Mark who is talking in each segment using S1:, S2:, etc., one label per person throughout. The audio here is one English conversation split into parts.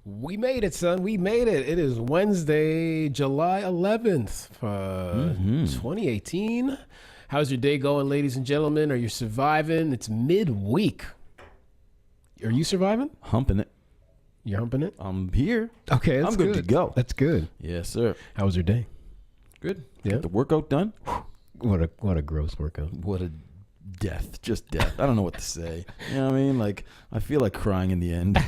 S1: We made it, son. We made it. It is Wednesday, July 11th, 2018. How's your day going, ladies and gentlemen? Are you surviving? It's midweek. Are you surviving?
S2: Humping it.
S1: You're humping it?
S2: I'm here.
S1: Okay, that's
S2: I'm good to go.
S1: That's good.
S2: Yes, sir.
S1: How was your day?
S2: Good.
S1: Yeah.
S2: Got the workout done.
S1: What a gross workout.
S2: What a death. Just death. I don't know what to say. You know what I mean? Like, I feel like crying in the end.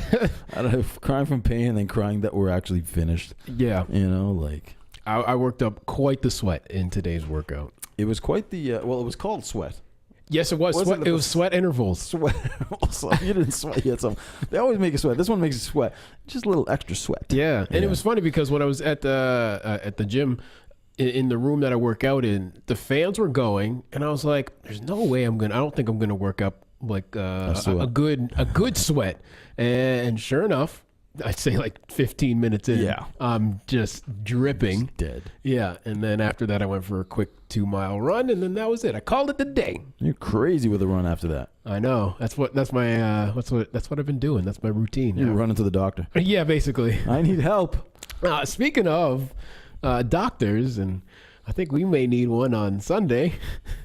S2: I don't know, crying from pain and then crying that we're actually finished.
S1: Yeah.
S2: You know, like.
S1: I worked up quite the sweat in today's workout.
S2: It was quite the, it was called sweat.
S1: Yes, it was. It was sweat intervals.
S2: Sweat. So you didn't sweat yet. So they always make you sweat. This one makes you sweat. Just a little extra sweat.
S1: Yeah. And it was funny because when I was at the gym, in the room that I work out in, the fans were going, and I was like, "There's no way I don't think I'm gonna work up like a good sweat." And sure enough, I'd say like 15 minutes in, I'm just dripping,
S2: just dead. Yeah,
S1: and then after that, I went for a quick 2-mile run, and then that was it. I called it the day.
S2: You're crazy with a run after that.
S1: I know. That's what I've been doing. That's my routine.
S2: You're running to the doctor.
S1: Yeah, basically.
S2: I need help.
S1: Speaking of doctors, and I think we may need one on Sunday.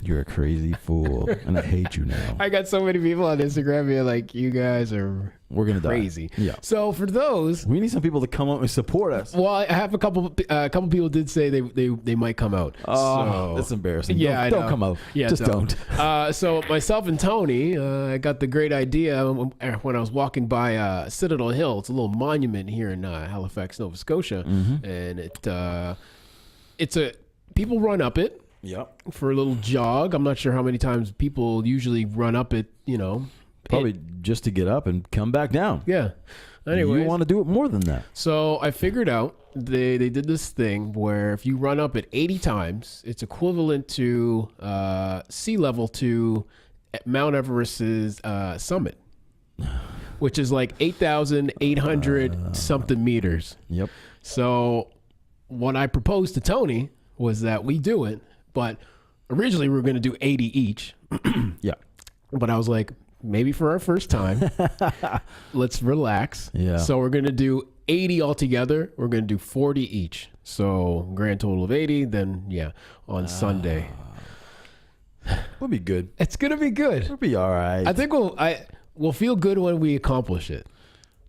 S2: You're a crazy fool, and I hate you now.
S1: I got so many people on Instagram being like, "You guys are crazy."
S2: Die. Yeah.
S1: So for those,
S2: we need some people to come up and support us.
S1: Well, I have a couple people did say they might come out.
S2: Oh, that's embarrassing.
S1: Yeah,
S2: don't come out.
S1: Yeah,
S2: just don't.
S1: So myself and Tony, I got the great idea when I was walking by Citadel Hill. It's a little monument here in Halifax, Nova Scotia, and people run up it.
S2: Yep.
S1: For a little jog. I'm not sure how many times people usually run up it,
S2: Probably just to get up and come back down.
S1: Yeah. Anyway,
S2: you want to do it more than that.
S1: So I figured out they did this thing where if you run up it 80 times, it's equivalent to sea level to Mount Everest's summit, which is like 8,800 something meters.
S2: Yep.
S1: So what I proposed to Tony was that we do it, but originally we were going to do 80 each.
S2: Yeah.
S1: But I was like, maybe for our first time, let's relax.
S2: Yeah.
S1: So we're going to do 80 altogether. We're going to do 40 each. So grand total of 80. Then, on Sunday.
S2: We'll be good.
S1: It's going to be good.
S2: We'll be all right.
S1: I think we'll feel good when we accomplish it.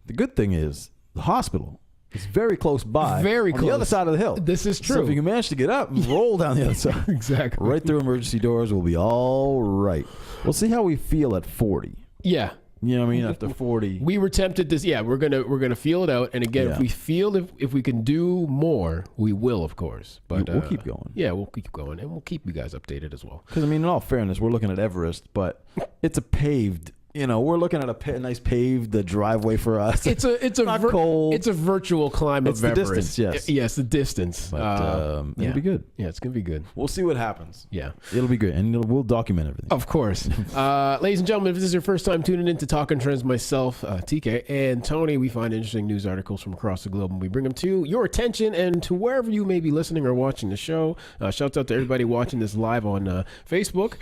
S2: The good thing is the hospital is very close by.
S1: Very close.
S2: On the other side of the hill.
S1: This is true.
S2: So if you can manage to get up and roll down the other side.
S1: Exactly.
S2: Right through emergency doors, we'll be all right. We'll see how we feel at 40.
S1: Yeah.
S2: You know what I mean? After 40.
S1: We were tempted to, we're gonna feel it out. And again, if we feel if we can do more, we will, of course. But
S2: we'll keep going.
S1: Yeah, we'll keep going. And we'll keep you guys updated as well.
S2: Because, in all fairness, we're looking at Everest, but it's a paved, we're looking at a nice paved driveway for us.
S1: It's not cold. It's a virtual climb of Everest.
S2: The distance, yes.
S1: Yes, the distance.
S2: But it'll be good.
S1: Yeah, it's going to be good.
S2: We'll see what happens.
S1: Yeah.
S2: It'll be great, and we'll document everything.
S1: Of course. Ladies and gentlemen, if this is your first time tuning in to Talking Trends, myself, TK, and Tony, we find interesting news articles from across the globe, and we bring them to your attention and to wherever you may be listening or watching the show. Shouts out to everybody watching this live on Facebook.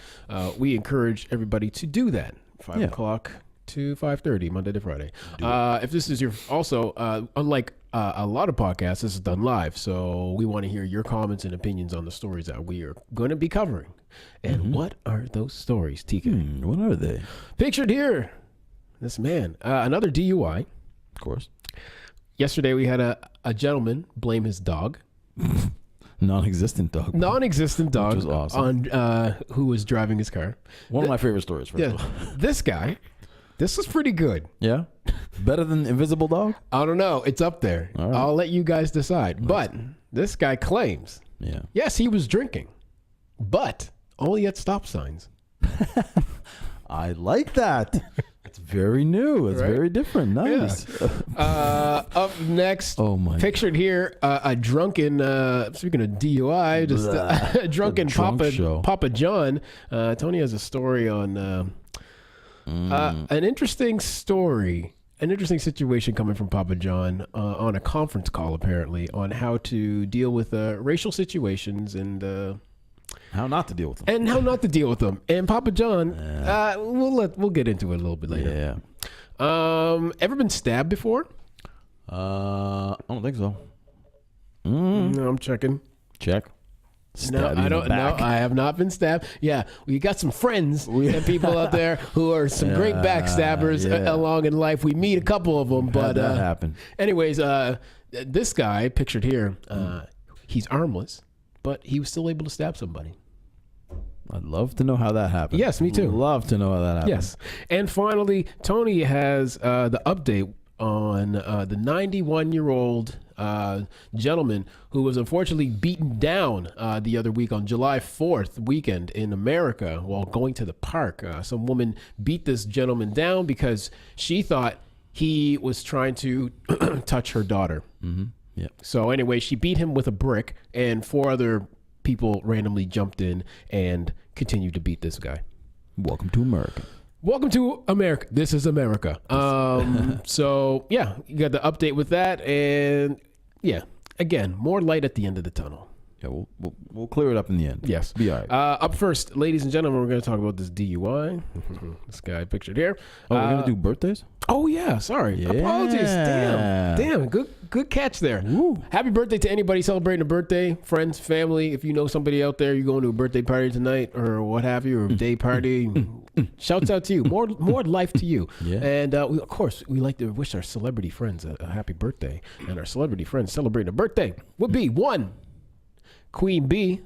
S1: We encourage everybody to do that. 5 o'clock to 5:30 Monday to Friday. If this is your unlike a lot of podcasts, this is done live, so we want to hear your comments and opinions on the stories that we are going to be covering. And what are those stories, TK?
S2: What are they?
S1: Pictured here, this man, another DUI.
S2: Of course.
S1: Yesterday we had a gentleman blame his dog.
S2: Non-existent dog.
S1: Non-existent dog.
S2: Which was awesome.
S1: On who was driving his car.
S2: One of my favorite stories.
S1: This guy. This was pretty good.
S2: Yeah? Better than Invisible Dog?
S1: I don't know. It's up there. Right. I'll let you guys decide. But this guy claims, yes, he was drinking, but only at stop signs.
S2: I like that. It's very new. It's very different. Nice.
S1: Yeah. Up next, pictured here, a drunken, speaking of DUI, just a drunken Papa John. Tony has a story on... an interesting story, an interesting situation coming from Papa John on a conference call, apparently, on how to deal with racial situations and
S2: how not to deal with them.
S1: And Papa John, we'll get into it a little bit later.
S2: Yeah.
S1: Ever been stabbed before?
S2: I don't think so.
S1: No, I'm checking.
S2: Check.
S1: No, I don't know. I have not been stabbed. Yeah, we got some friends and people out there who are some great backstabbers along in life. We meet a couple of them, but
S2: that happened.
S1: Anyways, this guy pictured here, he's armless, but he was still able to stab somebody.
S2: I'd love to know how that happened.
S1: Yes, me too.
S2: Love to know how that happened.
S1: Yes, and finally, Tony has the update on the 91-year-old gentleman who was unfortunately beaten down the other week on July 4th weekend in America while going to the park. Some woman beat this gentleman down because she thought he was trying to touch her daughter.
S2: Mm-hmm. Yeah.
S1: So anyway, she beat him with a brick, and 4 other people randomly jumped in and continued to beat this guy.
S2: Welcome to America.
S1: Welcome to America. This is America. So yeah, you got the update with that, and yeah, again, more light at the end of the tunnel.
S2: Yeah, we'll clear it up in the end.
S1: Yes.
S2: Be all right.
S1: Up first, ladies and gentlemen, we're going to talk about this DUI. This guy pictured here.
S2: Oh, we're gonna do birthdays?
S1: Oh yeah, sorry.
S2: Yeah.
S1: Apologies. Damn. Good catch there.
S2: Woo.
S1: Happy birthday to anybody celebrating a birthday, friends, family. If you know somebody out there, you're going to a birthday party tonight or what have you, or a day party. Shouts out to you. More life to you.
S2: Yeah.
S1: And of course, we like to wish our celebrity friends a happy birthday. And our celebrity friends celebrating a birthday would be 1, Queen Bee,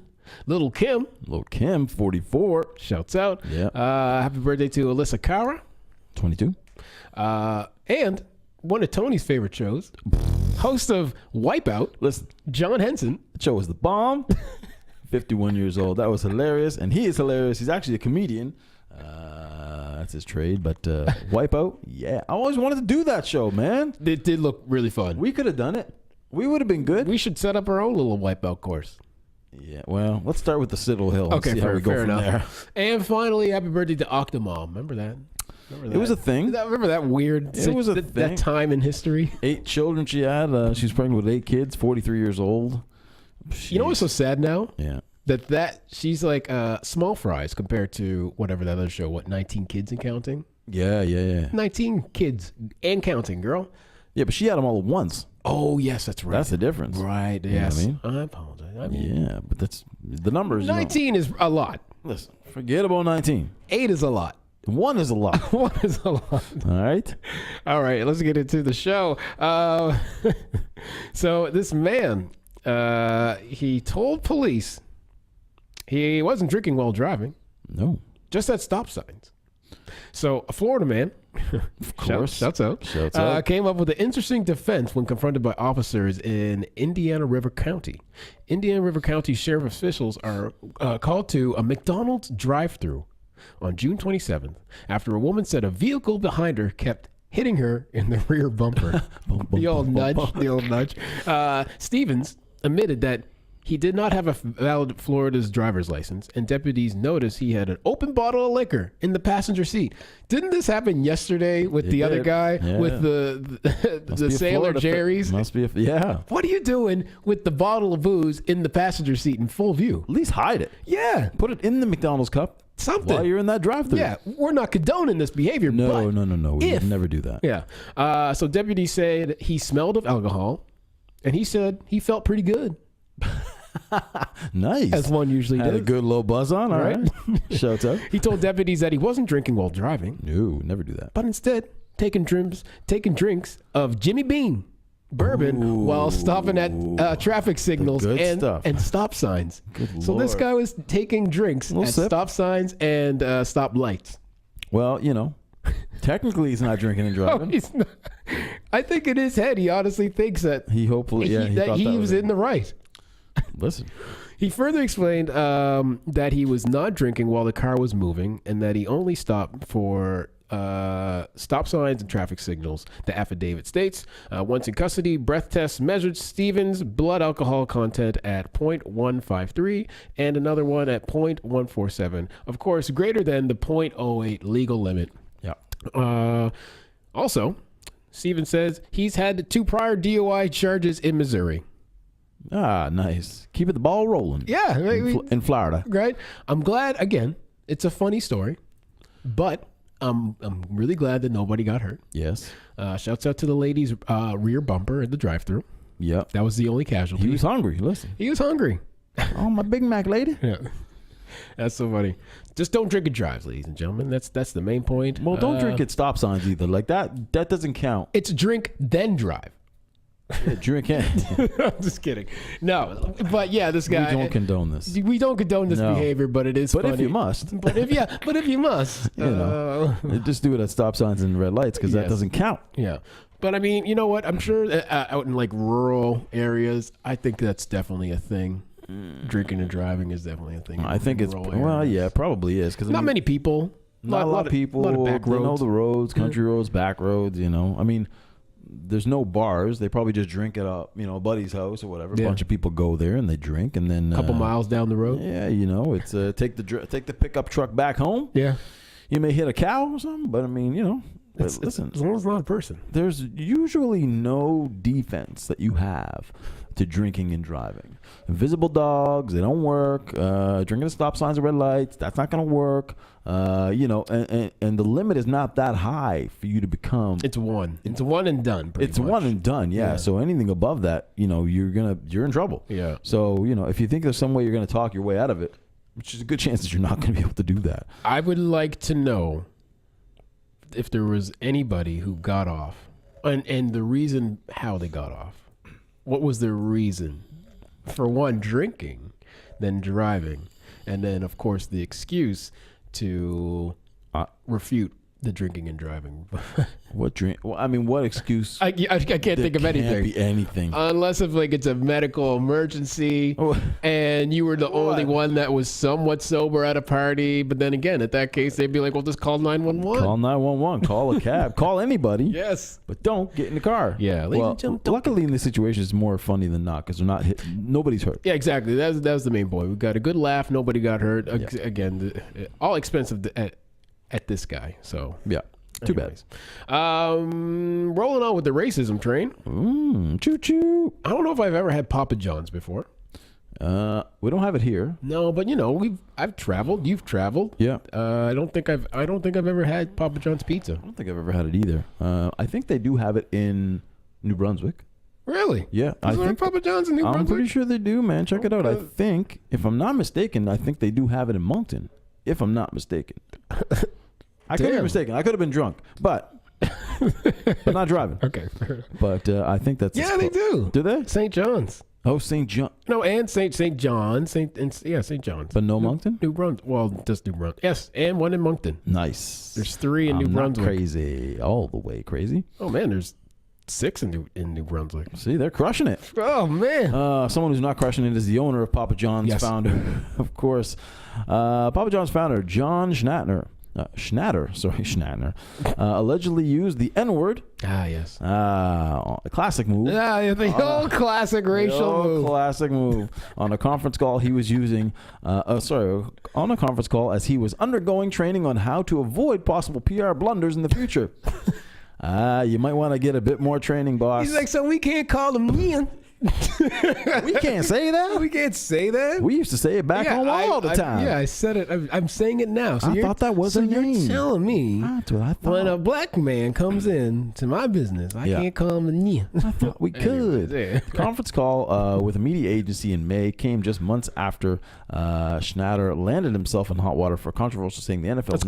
S1: Little Kim.
S2: Little Kim, 44.
S1: Shouts out.
S2: Yeah.
S1: Happy birthday to Alyssa Cara.
S2: 22.
S1: And one of Tony's favorite shows, host of Wipeout,
S2: Listen,
S1: John Henson.
S2: the show was the bomb. 51 years old. That was hilarious. And he is hilarious. He's actually a comedian. That's his trade. But Wipeout, yeah. I always wanted to do that show, man.
S1: It did look really fun.
S2: We could have done it. We would have been good.
S1: We should set up our own little Wipeout course.
S2: Yeah, well, let's start with the Citadel Hill.
S1: Okay,
S2: see how we go
S1: fair
S2: from
S1: enough.
S2: there.
S1: And finally, happy birthday to Octomom. Remember that?
S2: It was a thing.
S1: Remember that weird
S2: It was a
S1: that
S2: thing.
S1: time in history?
S2: 8 children she had. She was pregnant with 8 kids, 43 years old.
S1: You know what's so sad now?
S2: Yeah.
S1: That she's like small fries compared to whatever that other show, 19 kids and counting?
S2: Yeah.
S1: 19 kids and counting, girl.
S2: Yeah, but she had them all at once.
S1: Oh, yes, that's right.
S2: That's the difference.
S1: Right,
S2: You know
S1: yes.
S2: what
S1: I apologize.
S2: Yeah, but that's the numbers.
S1: 19 is a lot.
S2: Listen, forget about 19.
S1: 8 is a lot.
S2: 1 is a lot.
S1: 1 is a lot.
S2: All right.
S1: All right, let's get into the show. So this man, he told police he wasn't drinking while driving,
S2: No.
S1: just at stop signs. So a Florida man,
S2: Of course.
S1: shouts out, came up with an interesting defense when confronted by officers in Indiana River County. Indiana River County sheriff officials are called to a McDonald's drive-thru on June 27th after a woman said a vehicle behind her kept hitting her in the rear bumper. The old nudge. Stevens admitted that he did not have a valid Florida's driver's license, and deputies noticed he had an open bottle of liquor in the passenger seat. Didn't this happen yesterday with the other guy with the Sailor Jerry's?
S2: Must be yeah.
S1: What are you doing with the bottle of booze in the passenger seat in full view?
S2: At least hide it.
S1: Yeah,
S2: Put it in the McDonald's cup.
S1: something.
S2: While you're in that drive-thru.
S1: Yeah, we're not condoning this behavior.
S2: No.
S1: but
S2: We would never do that.
S1: Yeah. So deputies said he smelled of alcohol, and he said he felt pretty good.
S2: Nice.
S1: As one usually
S2: Had
S1: does.
S2: a good low buzz on. All right. Shouts out.
S1: He told deputies that he wasn't drinking while driving,
S2: No, never do that.
S1: but instead taking drinks of Jimmy Beam bourbon while stopping at traffic signals
S2: good stuff.
S1: and stop signs.
S2: Good
S1: So this
S2: Lord.
S1: guy was taking drinks
S2: Little
S1: at
S2: sip.
S1: stop signs and stop lights.
S2: Well, technically he's not drinking and
S1: Oh,
S2: driving.
S1: he's not. I think in his head he honestly thinks that
S2: He hopefully, he
S1: that
S2: thought
S1: he
S2: that
S1: was in the right.
S2: Listen,
S1: He further explained that he was not drinking while the car was moving and that he only stopped for stop signs and traffic signals. The affidavit states, once in custody, breath tests measured Stevens' blood alcohol content at 0.153 and another one at 0.147. Of course, greater than the 0.08 legal limit.
S2: yeah.
S1: Also, Stevens says he's had 2 prior DUI charges in Missouri.
S2: Ah, nice. Keep it the ball rolling.
S1: Yeah.
S2: In Florida.
S1: Right? I'm glad, again, it's a funny story, but I'm really glad that nobody got hurt.
S2: Yes.
S1: Shouts out to the lady's rear bumper at the drive-thru.
S2: Yep.
S1: That was the only casualty.
S2: He was hungry. Listen.
S1: He was hungry.
S2: Oh, my Big Mac lady.
S1: Yeah. That's so funny. Just don't drink and drive, ladies and gentlemen. That's the main point.
S2: Well, don't drink at stop signs either. Like that doesn't count.
S1: It's drink then drive.
S2: Yeah, drink in.
S1: I'm just kidding. No, but yeah, this guy.
S2: We don't condone this.
S1: We don't condone this behavior, but it is.
S2: But
S1: funny.
S2: if you must,
S1: but if you must,
S2: you know, just do it at stop signs and red lights because that doesn't count.
S1: Yeah. But I mean, you know what? I'm sure out in like rural areas, I think that's definitely a thing. Drinking and driving is definitely a thing.
S2: I think it's yeah, it probably is because
S1: not many people.
S2: Not a lot of people.
S1: A lot of back
S2: they
S1: roads.
S2: know the roads, country roads, back roads. You know, I mean, there's no bars. They probably just drink at a buddy's house or whatever. A bunch of people go there and they drink, and then
S1: a couple miles down the road.
S2: Yeah, you know, it's take the pickup truck back home.
S1: Yeah,
S2: you may hit a cow or something, but I mean, you know. Listen,
S1: as long as it's not a person.
S2: There's usually no defense that you have to drinking and driving. Invisible dogs, they don't work. Drinking at stop signs and red lights, that's not going to work. You know, and the limit is not that high for you to become.
S1: It's one. It's one and done.
S2: It's one and done. Yeah. So anything above that, you know, you're in trouble.
S1: Yeah.
S2: So you know, if you think there's some way you're going to talk your way out of it, which is a good chance that you're not going to be able to do that.
S1: I would like to know if there was anybody who got off and the reason how they got off. What was their reason? For one, drinking, then driving, and then of course the excuse to refute the drinking and driving.
S2: What drink? Well, I mean, what excuse?
S1: I can't think of anything.
S2: Can't be anything
S1: unless if like it's a medical emergency and you were the only one that was somewhat sober at a party. But then again, at that case, they'd be like, "Well, just call 911."
S2: Call 911. Call a cab. Call anybody.
S1: Yes,
S2: but don't get in the car.
S1: Yeah.
S2: Well, luckily in this situation, it's more funny than not because they're not hit. Nobody's hurt.
S1: Yeah, exactly. That was the main point. We got a good laugh. Nobody got hurt. Yeah. Again, all expensive at this guy. So
S2: yeah. Too bad.
S1: Rolling on with the racism train.
S2: Choo choo.
S1: I don't know if I've ever had Papa John's before.
S2: We don't have it here.
S1: No, but you know, I've traveled. You've traveled.
S2: Yeah.
S1: I don't think I've ever had Papa John's pizza.
S2: I don't think I've ever had it either. I think they do have it in New Brunswick.
S1: Really?
S2: Yeah.
S1: I think Papa John's in New Brunswick.
S2: I'm pretty sure they do, man. Check it out. I think, if I'm not mistaken, I think they do have it in Moncton. If I'm not mistaken. I could be mistaken. I could have been drunk, but not driving.
S1: Okay.
S2: But I think that's
S1: they do.
S2: Do they?
S1: St. John's.
S2: Oh, St. John.
S1: No, and St. John. St. John's.
S2: But no Moncton?
S1: New Brunswick. Well, just New Brunswick. Yes, and one in Moncton.
S2: Nice.
S1: There's 3 in New Brunswick.
S2: Not crazy. All the way crazy.
S1: Oh man, there's 6 in New Brunswick.
S2: See, they're crushing it.
S1: Oh man.
S2: Someone who's not crushing it is the owner of Papa John's, founder, of course. Papa John's founder John Schnatter, allegedly used the N-word.
S1: Yes.
S2: A classic move.
S1: The old classic racial move.
S2: Classic move. On a conference call he was using, on a conference call as he was undergoing training on how to avoid possible PR blunders in the future. You might want to get a bit more training, boss.
S1: He's like, so we can't call him men.
S2: We can't say that.
S1: We can't say that.
S2: We used to say it back home all the time.
S1: I said it. I'm saying it now. So
S2: I thought that was a name.
S1: You're telling me
S2: that's what I thought.
S1: When a black man comes in to my business, I can't call him a nia.
S2: I thought we could. The conference call with a media agency in May came just months after Schnatter landed himself in hot water for controversial saying the NFL.
S1: Let's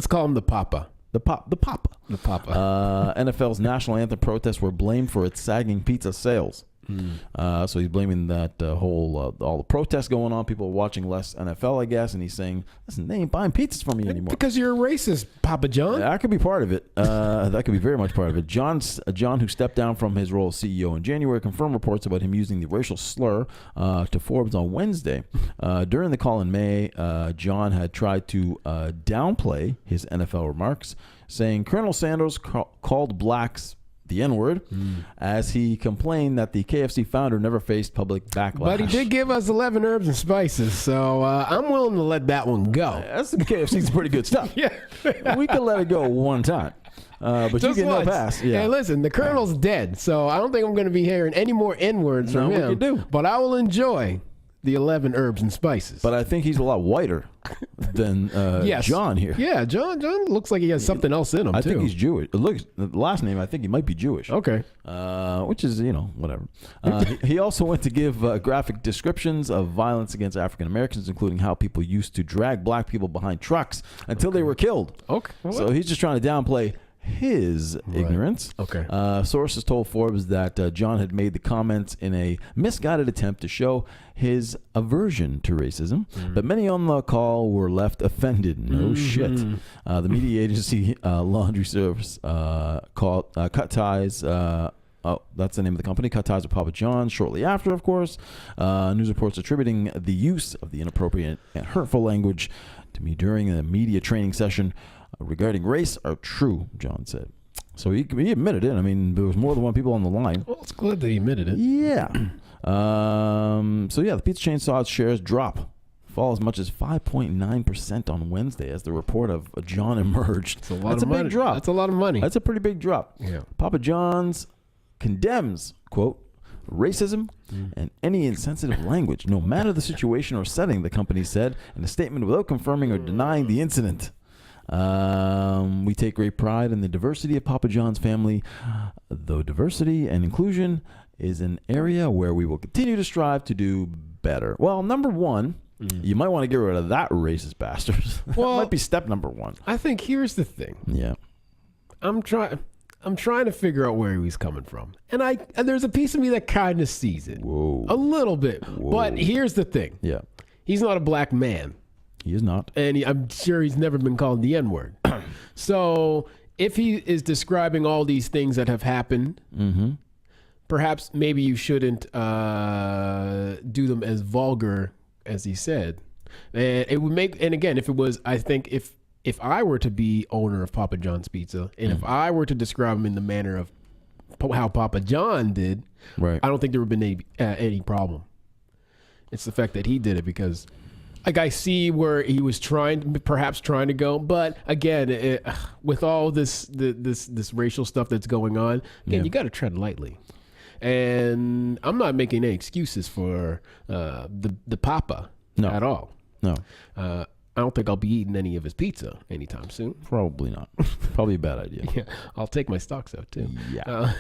S1: call him the Papa.
S2: The Papa. NFL's national anthem protests were blamed for its sagging pizza sales. So he's blaming that all the protests going on. People are watching less NFL, I guess, and he's saying, "Listen, they ain't buying pizzas from me anymore."
S1: Because you're a racist, Papa John.
S2: That could be part of it. That could be very much part of it. John, who stepped down from his role as CEO in January, confirmed reports about him using the racial slur to Forbes on Wednesday. During the call in May, John had tried to downplay his NFL remarks, saying Colonel Sanders called blacks the N-word, as he complained that the KFC founder never faced public backlash.
S1: But he did give us 11 herbs and spices, so I'm willing to let that one go.
S2: That's some KFC's pretty good stuff.
S1: Yeah.
S2: We could let it go one time. But
S1: just
S2: you get no pass. Yeah.
S1: Hey, listen, the Colonel's dead, so I don't think I'm going to be hearing any more N-words from him.
S2: We can do.
S1: But I will enjoy the 11 herbs and spices.
S2: But I think he's a lot whiter than
S1: Yes.
S2: John here.
S1: Yeah, John looks like he has something else in him,
S2: I
S1: too.
S2: think he's Jewish. Look, the last name, I think he might be Jewish.
S1: Okay.
S2: Which is, whatever. He also went to give graphic descriptions of violence against African Americans, including how people used to drag black people behind trucks until they were killed.
S1: Okay.
S2: So he's just trying to downplay his ignorance.
S1: Okay.
S2: Sources told Forbes that John had made the comments in a misguided attempt to show his aversion to racism, but many on the call were left offended. No shit. The media agency Laundry Service called Cut Ties. That's the name of the company. Cut ties with Papa John's shortly after, of course. News reports attributing the use of the inappropriate and hurtful language to me during a media training session regarding race are true, John said. So he admitted it. I mean, there was more than one people on the line.
S1: Well, it's good that he admitted it.
S2: Yeah. The pizza chain saw its shares fall as much as 5.9% on Wednesday as the report of John emerged. That's a big drop.
S1: That's a lot of money.
S2: That's a pretty big drop.
S1: Yeah.
S2: Papa John's condemns, quote, racism and any insensitive language, no matter the situation or setting, the company said in a statement without confirming or denying the incident. We take great pride in the diversity of Papa John's family, though diversity and inclusion is an area where we will continue to strive to do better. Well, number one, you might want to get rid of that racist bastard.
S1: Well,
S2: that might be step number one.
S1: I think here's the thing.
S2: Yeah.
S1: I'm trying to figure out where he was coming from. And there's a piece of me that kind of sees it.
S2: Whoa.
S1: A little bit.
S2: Whoa.
S1: But here's the thing.
S2: Yeah.
S1: He's not a black man.
S2: He is not.
S1: And I'm sure he's never been called the N-word. So if he is describing all these things that have happened, perhaps maybe you shouldn't do them as vulgar as he said. And it would make, and again, if it was, I think if I were to be owner of Papa John's Pizza, and if I were to describe him in the manner of how Papa John did,
S2: right,
S1: I don't think there would have been any problem. It's the fact that he did it because, like, I see where he was perhaps trying to go, but again, with all this racial stuff that's going on, again, you got to tread lightly. And I'm not making any excuses for the Papa at all.
S2: No.
S1: I don't think I'll be eating any of his pizza anytime soon.
S2: Probably not. Probably a bad idea.
S1: Yeah, I'll take my stocks out too.
S2: Yeah.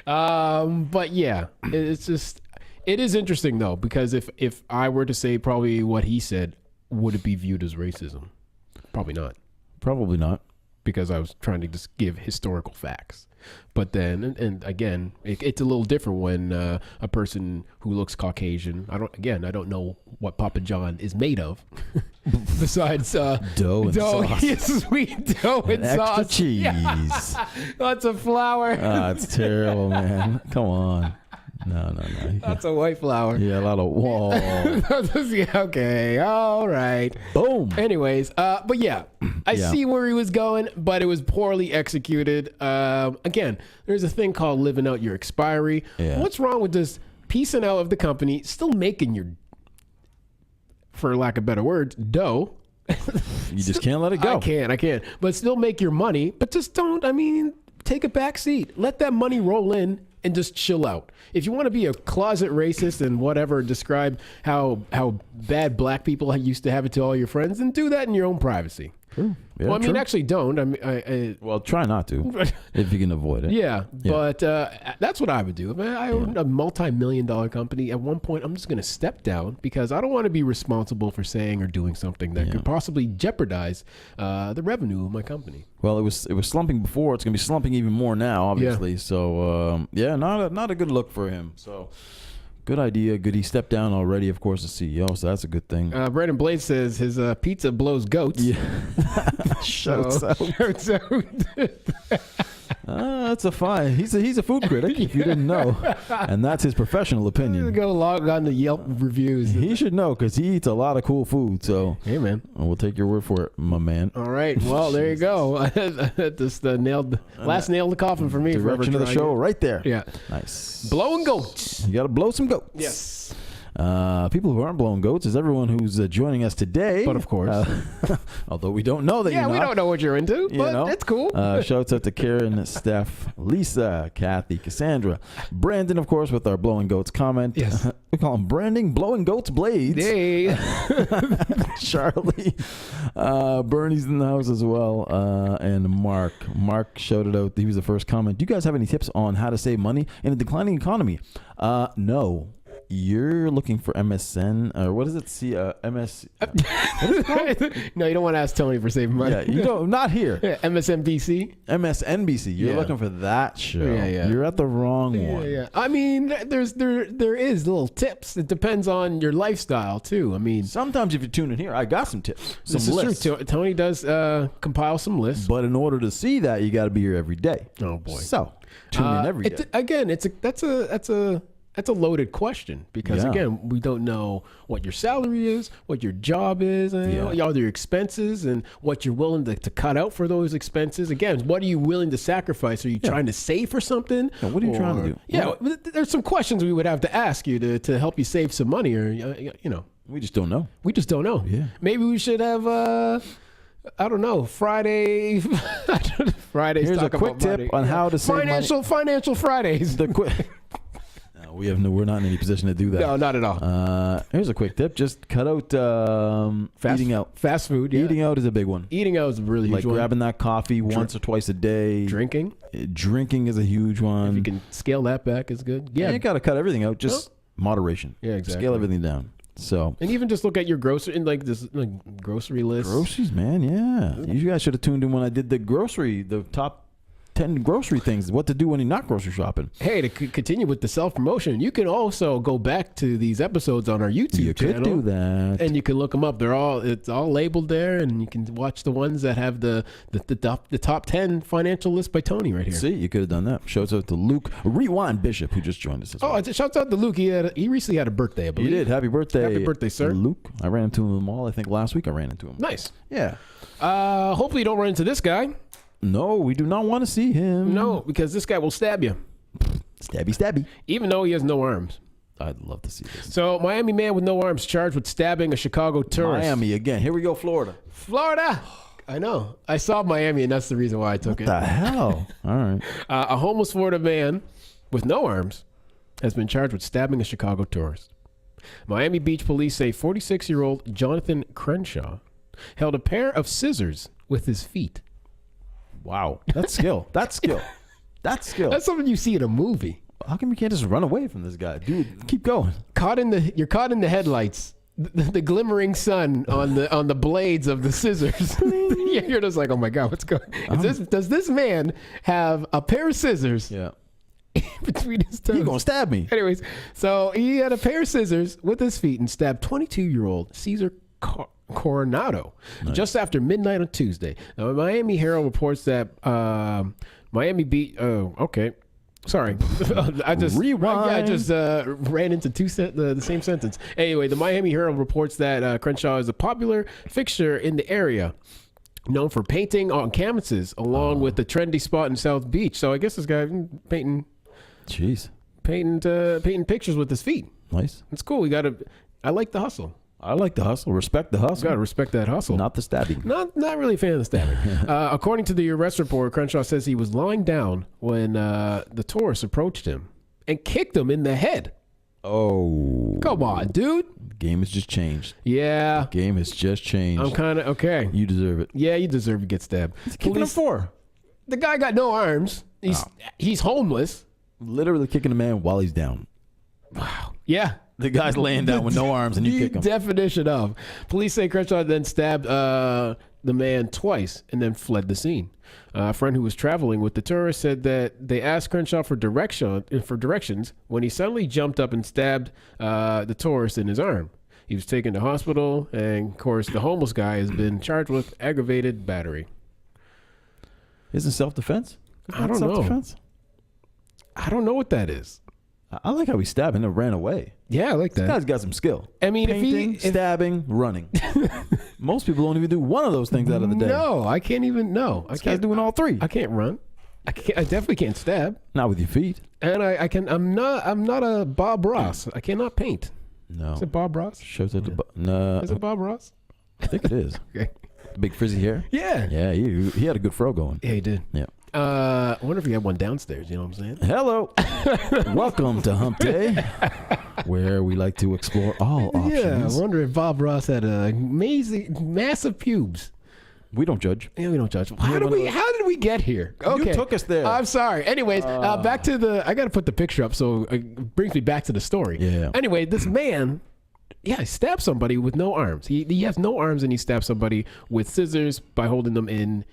S1: But yeah, it's just, it is interesting though, because if I were to say probably what he said, would it be viewed as racism? Probably not.
S2: Probably not.
S1: Because I was trying to just give historical facts. But then, and again, it's a little different when a person who looks Caucasian, I don't know what Papa John is made of. Besides
S2: dough and sauce.
S1: Yes, sweet dough and sauce.
S2: Extra cheese.
S1: Yeah. Lots of flour.
S2: It's terrible, man. Come on. No.
S1: Lots of white flour.
S2: Yeah, a lot of wall.
S1: Okay, all right.
S2: Boom.
S1: Anyways, but yeah, I see where he was going, but it was poorly executed. Again, there's a thing called living out your expiry.
S2: Yeah.
S1: What's wrong with just piecing out of the company, still making your, for lack of better words, dough?
S2: You just can't let it go.
S1: I can't. But still make your money, but just don't, take a back seat. Let that money roll in and just chill out. If you want to be a closet racist and whatever, describe how bad black people used to have it to all your friends, then do that in your own privacy.
S2: True. Yeah,
S1: Well, actually don't.
S2: Well, try not to if you can avoid it.
S1: Yeah, but that's what I would do. If I own a multi-million-dollar company, at one point I'm just going to step down because I don't want to be responsible for saying or doing something that could possibly jeopardize the revenue of my company.
S2: Well, it was slumping before. It's going to be slumping even more now, obviously. Yeah. So, not a good look for him. So, good idea. Good. He stepped down already, of course, as CEO, so that's a good thing.
S1: Brandon Blade says his pizza blows goats.
S2: Yeah. Shouts out. That's a fine. He's a food critic, if you didn't know. And that's his professional opinion.
S1: Go log on to Yelp reviews.
S2: He should know because he eats a lot of cool food. So,
S1: hey, man.
S2: We'll take your word for it, my man.
S1: All right. Well, there you go. Just nail the coffin for me.
S2: Direction of the show right there.
S1: Yeah.
S2: Nice.
S1: Blowing goats.
S2: You got to blow some goats.
S1: Yes.
S2: People who aren't blowing goats is everyone who's joining us today.
S1: But of course.
S2: Although we don't know that you're not.
S1: We don't know what you're into, but it's cool.
S2: Shouts out to Karen, Steph, Lisa, Kathy, Cassandra, Brandon, of course, with our blowing goats comment.
S1: Yes.
S2: We call him Branding Blowing Goats Blades.
S1: Hey.
S2: Charlie. Bernie's in the house as well. And Mark. Mark shouted out. He was the first comment. Do you guys have any tips on how to save money in a declining economy? No. You're looking for MSN or what is it? MS. What is it called?
S1: No, you don't want to ask Tony for saving money.
S2: Yeah, you don't. Not here.
S1: Yeah, MSNBC.
S2: MSNBC. You're looking for that show.
S1: Yeah.
S2: You're at the wrong one.
S1: Yeah. I mean, there is little tips. It depends on your lifestyle too. I mean,
S2: sometimes if you tune in here, I got some tips.
S1: This is true. Tony does compile some lists.
S2: But in order to see that, you got to be here every day.
S1: Oh boy.
S2: So tune in every day.
S1: Again, that's a loaded question because again, we don't know what your salary is, what your job is, and all your expenses, and what you're willing to cut out for those expenses. Again, what are you willing to sacrifice? Are you trying to save for something?
S2: Yeah, what are you trying to do?
S1: Yeah, there's some questions we would have to ask you to help you save some money, or
S2: we just don't know.
S1: We just don't know.
S2: Yeah,
S1: maybe we should have. I don't know. Fridays.
S2: Here's a quick tip on how to save money.
S1: Financial Fridays.
S2: The quick. We're not in any position to do that.
S1: No, not at all.
S2: Here's a quick tip: just cut out eating out.
S1: Fast food. Yeah.
S2: Eating out is a big one.
S1: Eating out is a really huge one.
S2: Like grabbing that coffee once or twice a day.
S1: Drinking.
S2: Drinking is a huge one.
S1: If you can scale that back, is good. Yeah,
S2: you got to cut everything out. Just moderation.
S1: Yeah, exactly.
S2: Scale everything down. So, and
S1: even just look at your grocery grocery list.
S2: Groceries, man. Yeah, you guys should have tuned in when I did the top 10 grocery things, what to do when you're not grocery shopping.
S1: Hey, to continue with the self-promotion, you can also go back to these episodes on our YouTube channel.
S2: You could do that.
S1: And you can look them up. It's all labeled there, and you can watch the ones that have the top 10 financial list by Tony right here.
S2: See, you could have done that. Shouts out to Luke Rewind Bishop, who just joined us as well.
S1: Shouts out to Luke. He recently had a birthday, I believe.
S2: He did. Happy birthday.
S1: Happy birthday, sir.
S2: Luke. I ran into him in the mall. I think last week I ran into him.
S1: Nice.
S2: Yeah.
S1: Hopefully you don't run into this guy.
S2: No, we do not want to see him.
S1: No, because this guy will stab you.
S2: Stabby.
S1: Even though he has no arms.
S2: I'd love to see this.
S1: So, Miami man with no arms charged with stabbing a Chicago tourist.
S2: Miami again. Here we go, Florida.
S1: I know. I saw Miami, and that's the reason why I took it.
S2: What the hell? All right.
S1: A homeless Florida man with no arms has been charged with stabbing a Chicago tourist. Miami Beach police say 46-year-old Jonathan Crenshaw held a pair of scissors with his feet.
S2: Wow. That's skill. That's skill. That's
S1: something you see in a movie.
S2: How come you can't just run away from this guy? Dude, keep going.
S1: You're caught in the headlights. The glimmering sun on the blades of the scissors. You're just like, oh my God, what's going on? Does this man have a pair of scissors between his toes?
S2: He's going to stab me.
S1: Anyways, so he had a pair of scissors with his feet and stabbed 22-year-old Cesar Coronado just after midnight on Tuesday. Now, Miami Herald reports that Miami Beach. Oh, okay. Sorry, I just
S2: rewind.
S1: I just ran into the same sentence. Anyway, the Miami Herald reports that Crenshaw is a popular fixture in the area, known for painting on canvases along with the trendy spot in South Beach. So I guess this guy painting pictures with his feet.
S2: Nice.
S1: It's cool. I like the hustle.
S2: I like the hustle. Respect the hustle.
S1: You gotta respect that hustle.
S2: Not the stabbing.
S1: Not really a fan of the stabbing. According to the arrest report, Crenshaw says he was lying down when the tourist approached him and kicked him in the head.
S2: Oh.
S1: Come on, dude.
S2: The game has just changed.
S1: Yeah.
S2: The game has just changed.
S1: I'm kind of okay.
S2: You deserve it.
S1: Yeah, you deserve to get stabbed.
S2: What's he kicking him for?
S1: The guy got no arms. He's homeless.
S2: Literally kicking a man while he's down.
S1: Wow. Yeah.
S2: The guy's laying down with no arms and you kick him.
S1: Definition of. Police say Crenshaw then stabbed the man twice and then fled the scene. A friend who was traveling with the tourist said that they asked Crenshaw for directions when he suddenly jumped up and stabbed the tourist in his arm. He was taken to hospital, and of course the homeless guy has been charged with aggravated battery.
S2: Isn't self-defense?
S1: I don't know. I don't know what that is.
S2: I like how he stabbed and then ran away.
S1: Yeah, I like that.
S2: This guy's got some skill.
S1: I mean,
S2: painting, stabbing, running. Most people don't even do one of those things out of the day.
S1: No, I can't even. No,
S2: this guy's doing all three.
S1: I can't run. I definitely can't stab.
S2: Not with your feet.
S1: And I'm not a Bob Ross. I cannot paint.
S2: No.
S1: Is it Bob Ross?
S2: Shows out to no.
S1: Is it Bob Ross?
S2: I think it is.
S1: Okay.
S2: The big frizzy hair.
S1: Yeah.
S2: Yeah, he had a good fro going.
S1: Yeah, he did.
S2: Yeah.
S1: I wonder if he had one downstairs. You know what I'm saying?
S2: Hello. Welcome to Hump Day, where we like to explore all options.
S1: Yeah, I wonder if Bob Ross had massive pubes.
S2: We don't judge.
S1: Yeah, we don't judge. How did we get here? Okay.
S2: You took us there.
S1: I'm sorry. Anyways, back to I got to put the picture up so it brings me back to the story.
S2: Yeah.
S1: Anyway, this man, he stabbed somebody with no arms. He has no arms and he stabbed somebody with scissors by holding them in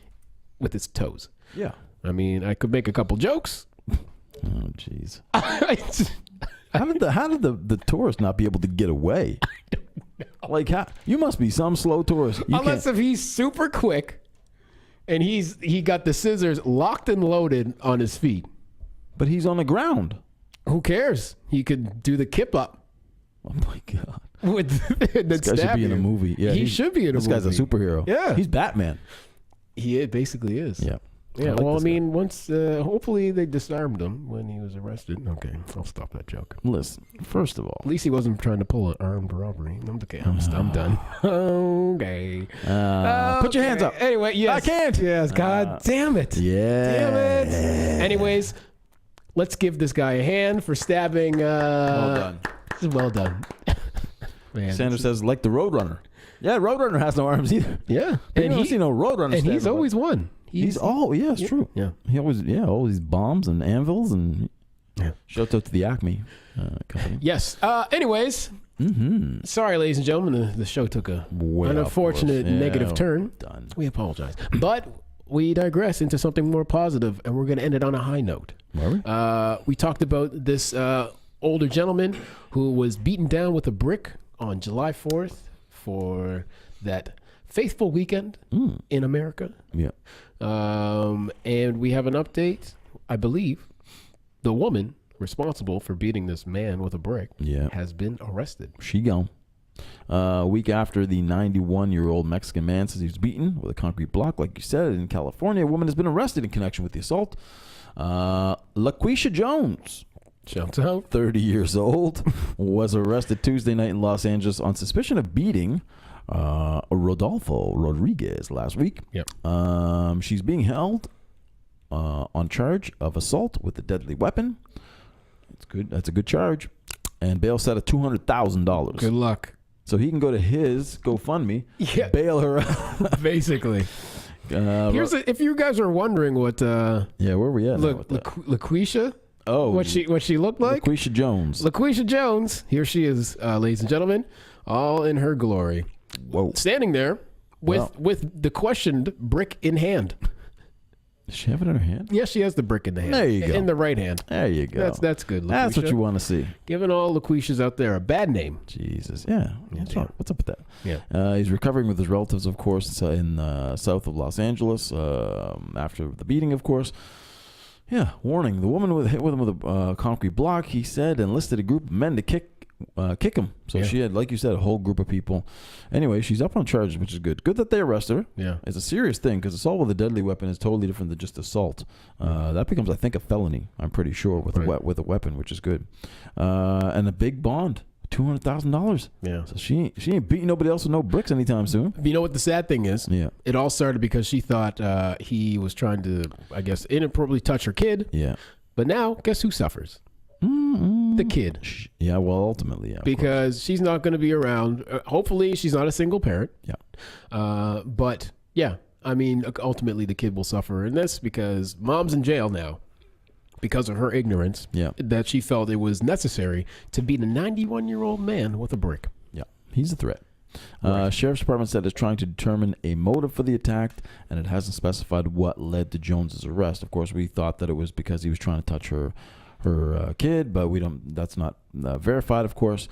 S1: with his toes.
S2: Yeah.
S1: I mean, I could make a couple jokes.
S2: Oh, jeez. How did the tourist not be able to get away? I don't know. Like, you must be some slow tourist.
S1: Unless if he's super quick and he got the scissors locked and loaded on his feet.
S2: But he's on the ground.
S1: Who cares? He could do the kip up.
S2: Oh, my God.
S1: This
S2: guy should be in a movie. Yeah,
S1: he should be in a movie.
S2: This guy's a superhero.
S1: Yeah.
S2: He's Batman.
S1: He basically is.
S2: Yeah.
S1: Yeah,
S2: like
S1: well, I
S2: this
S1: mean, once, hopefully they disarmed him when he was arrested. Okay, I'll stop that joke.
S2: Listen, first of all.
S1: At least he wasn't trying to pull an armed robbery. Okay, I'm done. Okay.
S2: Put your hands up.
S1: Anyway, yes.
S2: I can't.
S1: Yes, God damn it.
S2: Yeah.
S1: Damn it. Anyways, let's give this guy a hand for stabbing.
S2: Well done.
S1: Well done. Man,
S2: Sanders says, like the Roadrunner. Yeah, Roadrunner has no arms either.
S1: Yeah.
S2: And he's seen no Roadrunner.
S1: And he's always won.
S2: It's true.
S1: Yeah.
S2: He always, all these bombs and anvils and shout out to the Acme company.
S1: Yes. Anyways, sorry, ladies and gentlemen, the show took an unfortunate negative turn.
S2: Done.
S1: We apologize. But we digress into something more positive, and we're going to end it on a high note. We talked about this older gentleman who was beaten down with a brick on July 4th for that faithful weekend in America.
S2: Yeah.
S1: And we have an update. I believe the woman responsible for beating this man with a brick has been arrested.
S2: She gone. A week after the 91-year-old Mexican man says he was beaten with a concrete block, like you said, in California, a woman has been arrested in connection with the assault. LaQuisha Jones,
S1: Shout out.
S2: 30 years old, was arrested Tuesday night in Los Angeles on suspicion of beating Rodolfo Rodriguez last week.
S1: Yep.
S2: She's being held on charge of assault with a deadly weapon. That's good. That's a good charge. And bail set at $200,000.
S1: Good luck.
S2: So he can go to his GoFundMe, bail her out.
S1: Basically. If you guys are wondering what
S2: where are we at?
S1: LaQuisha?
S2: Oh,
S1: what she looked like?
S2: LaQuisha Jones.
S1: LaQuisha Jones. Here she is, ladies and gentlemen, all in her glory.
S2: Whoa.
S1: Standing there with the questioned brick in hand.
S2: Does she have it in her hand?
S1: Yes, she has the brick in the hand.
S2: There you go.
S1: In the right hand.
S2: There you go.
S1: That's good, LaQuisha.
S2: That's what you want to see.
S1: Giving all LaQuishas out there a bad name.
S2: Jesus. Yeah. What's up with that?
S1: Yeah.
S2: He's recovering with his relatives, of course, in south of Los Angeles after the beating, of course. Yeah. Warning. The woman hit with him with a concrete block, he said, enlisted a group of men to kick him. So she had, like you said, a whole group of people. Anyway, she's up on charges, which is good. Good that they arrested her.
S1: Yeah.
S2: It's a serious thing because assault with a deadly weapon is totally different than just assault. That becomes, I think, a felony, I'm pretty sure, with a weapon, which is good. And a big bond, $200,000.
S1: Yeah.
S2: So she ain't beating nobody else with no bricks anytime soon.
S1: You know what the sad thing is?
S2: Yeah.
S1: It all started because she thought he was trying to, I guess, inappropriately touch her kid.
S2: Yeah.
S1: But now, guess who suffers? The kid.
S2: Yeah, well, ultimately, yeah.
S1: Because she's not going to be around. Hopefully, she's not a single parent.
S2: Yeah.
S1: But, yeah, I mean, ultimately, the kid will suffer in this because mom's in jail now because of her ignorance.
S2: Yeah.
S1: That she felt it was necessary to beat a 91-year-old man with a brick.
S2: Yeah. He's a threat. Sheriff's Department said it's trying to determine a motive for the attack, and it hasn't specified what led to Jones's arrest. Of course, we thought that it was because he was trying to touch her kid, but that's not verified, of course.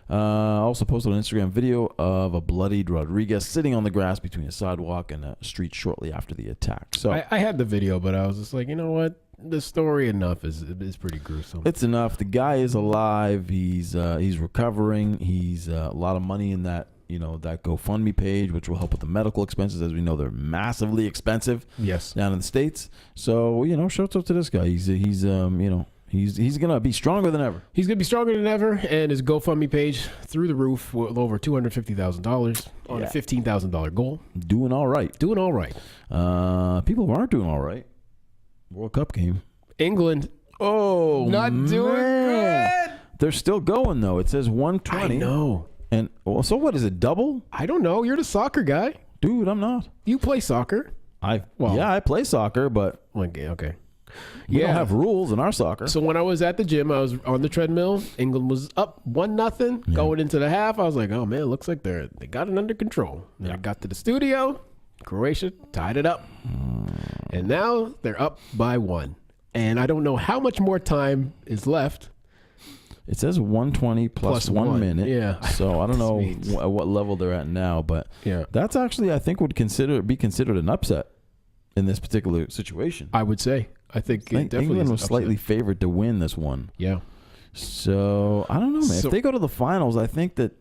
S2: Also posted an Instagram video of a bloodied Rodriguez sitting on the grass between a sidewalk and a street shortly after the attack. So
S1: I had the video, but I was just like, you know what? The story enough is pretty gruesome.
S2: It's enough. The guy is alive. He's recovering. He's a lot of money in that that GoFundMe page, which will help with the medical expenses. As we know, they're massively expensive.
S1: Yes.
S2: Down in the States. So, shout out to this guy. He's He's gonna be stronger than ever.
S1: He's going to be stronger than ever, and his GoFundMe page through the roof with over $250,000 on a $15,000 goal.
S2: Doing all right.
S1: Doing all right.
S2: People who aren't doing all right. World Cup game.
S1: England.
S2: Oh,
S1: Not doing
S2: man.
S1: good.
S2: They're still going though. It says 120.
S1: I know.
S2: And well, so what is it? Double?
S1: I don't know. You're the soccer guy.
S2: Dude, I'm not.
S1: You play soccer.
S2: I play soccer, but
S1: Okay.
S2: we don't have rules in our soccer.
S1: So when I was at the gym, I was on the treadmill. England was up 1-0 going into the half. I was like, oh man, it looks like they got it under control. Then I got to the studio. Croatia tied it up. And now they're up by 1. And I don't know how much more time is left.
S2: It says 120 plus 1 minute.
S1: Yeah.
S2: So I don't know at what level they're at now, but that's actually, I think, would be considered an upset in this particular situation.
S1: I would say. I think it definitely
S2: England
S1: is
S2: was slightly favored to win this one.
S1: Yeah.
S2: So I don't know, man. If they go to the finals, I think that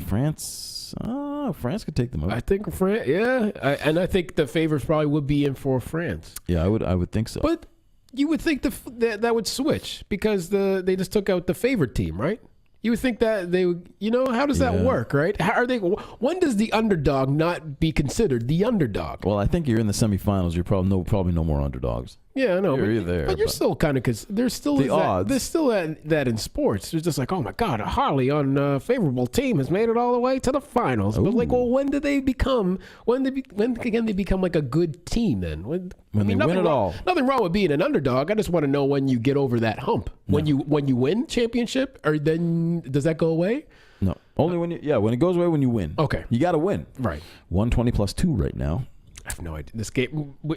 S2: France could take them out.
S1: I think France. Yeah, and I think the favorites probably would be in for France.
S2: Yeah, I would think so.
S1: But you would think that would switch because they just took out the favorite team, right? You would think that they would, how does that work, right? How are they? When does the underdog not be considered the underdog?
S2: Well, I think you're in the semifinals. You're probably no more underdogs.
S1: Yeah, I know.
S2: You're there,
S1: but you're still kind of there's still
S2: the odds.
S1: There's still that in sports. There's just like, oh my God, a highly unfavorable team has made it all the way to the finals. Ooh. But like, well, when do they become? When can they become like a good team then? When
S2: they win it all.
S1: Nothing wrong with being an underdog. I just want to know when you get over that hump. No. When you win championship, or then does that go away?
S2: No, only when it goes away when you win.
S1: Okay,
S2: you got to win.
S1: Right.
S2: 120 plus 2 right now.
S1: I have no idea.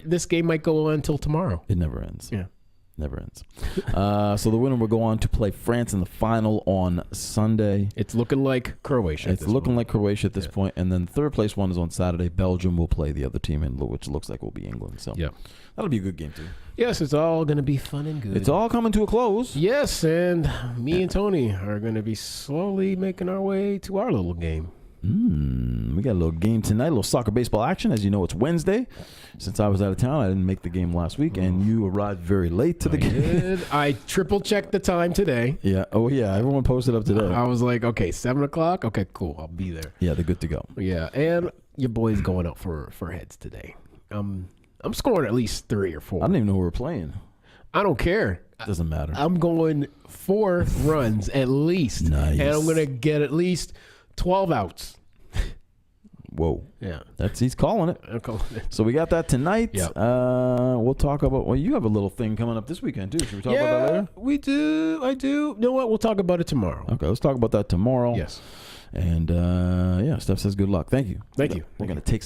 S1: This game might go on until tomorrow.
S2: It never ends.
S1: Yeah.
S2: Never ends. So the winner will go on to play France in the final on Sunday.
S1: It's looking like Croatia.
S2: It's looking like Croatia at this point. And then third place one is on Saturday. Belgium will play the other team, which looks like will be England. So that'll be a good game too.
S1: Yes, it's all going to be fun and good.
S2: It's all coming to a close.
S1: Yes, and me and Tony are going to be slowly making our way to our little game.
S2: We got a little game tonight, a little soccer baseball action. As you know, it's Wednesday. Since I was out of town, I didn't make the game last week, and you arrived very late to the game.
S1: I triple checked the time today.
S2: Yeah. Oh, yeah. Everyone posted up today.
S1: I was like, okay, 7 o'clock. Okay, cool. I'll be there.
S2: Yeah, they're good to go.
S1: Yeah, and your boy's going out for heads today. I'm scoring at least 3 or 4.
S2: I didn't even know who we were playing.
S1: I don't care.
S2: Doesn't matter.
S1: I'm going 4 runs at least.
S2: Nice.
S1: And I'm going to get at least 12 outs.
S2: Whoa.
S1: Yeah.
S2: He's calling it.
S1: I'm calling it.
S2: So we got that tonight.
S1: Yep.
S2: We'll talk about, you have a little thing coming up this weekend too. Should we talk about that later?
S1: We do. I do. You know what? We'll talk about it tomorrow.
S2: Okay, let's talk about that tomorrow.
S1: Yes.
S2: And Steph says good luck. Thank you.
S1: Thank you.
S2: We're gonna take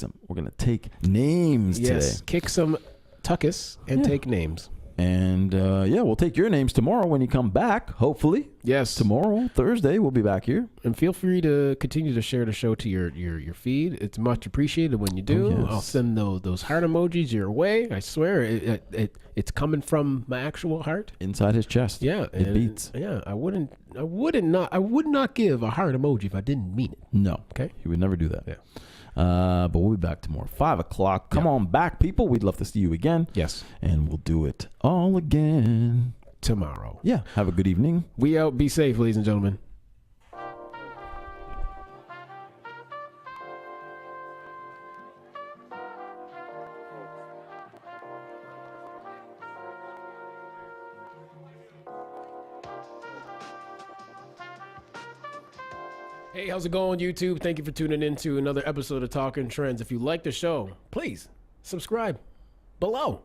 S2: names today.
S1: Kick some tuckus and take names.
S2: And we'll take your names tomorrow when you come back, hopefully.
S1: Yes.
S2: Tomorrow, Thursday, we'll be back here.
S1: And feel free to continue to share the show to your feed. It's much appreciated when you do.
S2: Oh, yes.
S1: I'll send those heart emojis your way. I swear it's coming from my actual heart.
S2: Inside his chest.
S1: Yeah.
S2: It beats.
S1: Yeah. I would not give a heart emoji if I didn't mean it.
S2: No.
S1: Okay.
S2: He would never do that.
S1: Yeah.
S2: But we'll be back tomorrow, 5 o'clock. Come on back, people. We'd love to see you again.
S1: Yes.
S2: And we'll do it all again
S1: tomorrow.
S2: Yeah. Have a good evening.
S1: We out. Be safe, ladies and gentlemen. Hey, how's it going, YouTube? Thank you for tuning in to another episode of Talking Trends. If you like the show, please subscribe below.